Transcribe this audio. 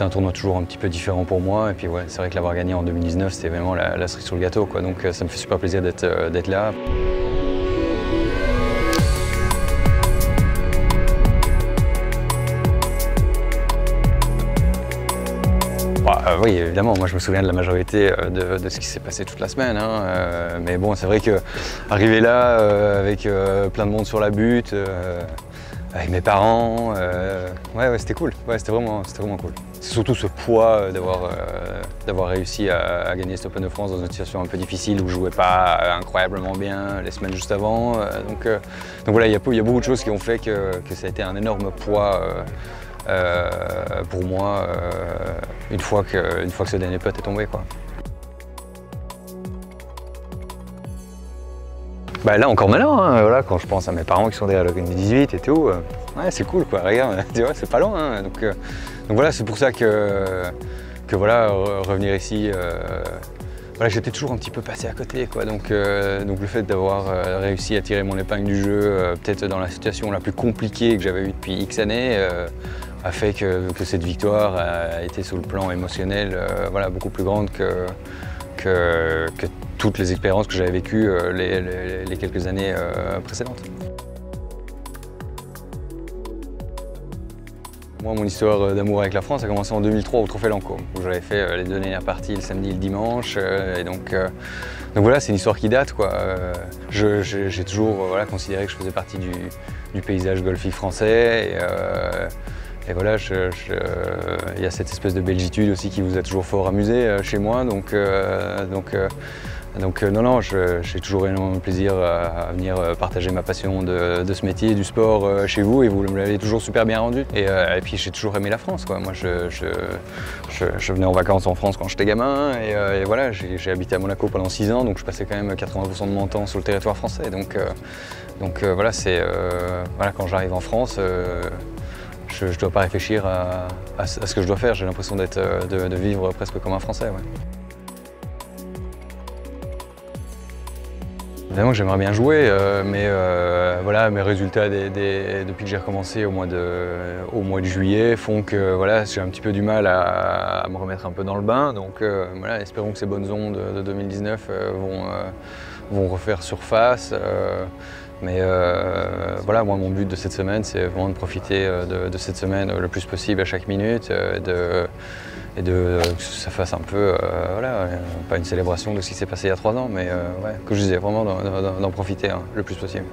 c'était un tournoi toujours un petit peu différent pour moi. Et puis ouais, c'est vrai que l'avoir gagné en 2019, c'était vraiment la cerise sur le gâteau, quoi. Donc ça me fait super plaisir d'être là. Oui, évidemment, moi je me souviens de la majorité de ce qui s'est passé toute la semaine. Hein. Mais bon, c'est vrai qu'arriver là avec plein de monde sur la butte, avec mes parents, ouais, c'était cool. Ouais, c'était vraiment cool. C'est surtout ce poids d'avoir réussi à gagner cet Open de France dans une situation un peu difficile où je ne jouais pas incroyablement bien les semaines juste avant. Donc voilà, il y a beaucoup de choses qui ont fait que ça a été un énorme poids pour moi une fois que ce dernier putt est tombé, quoi. Bah là encore maintenant, hein, voilà, quand je pense à mes parents qui sont derrière le 18 et tout, ouais, c'est cool, quoi, regarde, tu vois, c'est pas loin. Hein, donc voilà, c'est pour ça que voilà, revenir ici, voilà, j'étais toujours un petit peu passé à côté, quoi. Donc le fait d'avoir réussi à tirer mon épingle du jeu, peut-être dans la situation la plus compliquée que j'avais eue depuis X années, a fait que cette victoire a été sur le plan émotionnel voilà, beaucoup plus grande que toutes les expériences que j'avais vécues les quelques années précédentes. Moi, mon histoire d'amour avec la France a commencé en 2003 au Trophée Lancôme, où j'avais fait les deux dernières parties le samedi et le dimanche. Et donc voilà, c'est une histoire qui date, quoi. J'ai toujours voilà, considéré que je faisais partie du paysage golfique français. Et voilà, il y a cette espèce de belgitude aussi qui vous a toujours fort amusé chez moi. Donc non, j'ai toujours énormément de plaisir à venir partager ma passion de ce métier, du sport chez vous, et vous me l'avez toujours super bien rendu. Et puis j'ai toujours aimé la France, quoi. Moi, je venais en vacances en France quand j'étais gamin, et voilà, j'ai habité à Monaco pendant 6 ans, donc je passais quand même 80% de mon temps sur le territoire français. Donc voilà, voilà, quand j'arrive en France, je ne dois pas réfléchir à ce que je dois faire. J'ai l'impression de vivre presque comme un Français. Ouais. Évidemment que j'aimerais bien jouer, mais voilà, mes résultats depuis que j'ai recommencé au mois de juillet font que voilà, j'ai un petit peu du mal à me remettre un peu dans le bain. Donc voilà, espérons que ces bonnes ondes de 2019 vont refaire surface. Mais voilà, moi mon but de cette semaine, c'est vraiment de profiter de cette semaine le plus possible à chaque minute, et que ça fasse un peu, voilà, pas une célébration de ce qui s'est passé il y a 3 ans, mais ouais, que je disais, vraiment d'en profiter le plus possible.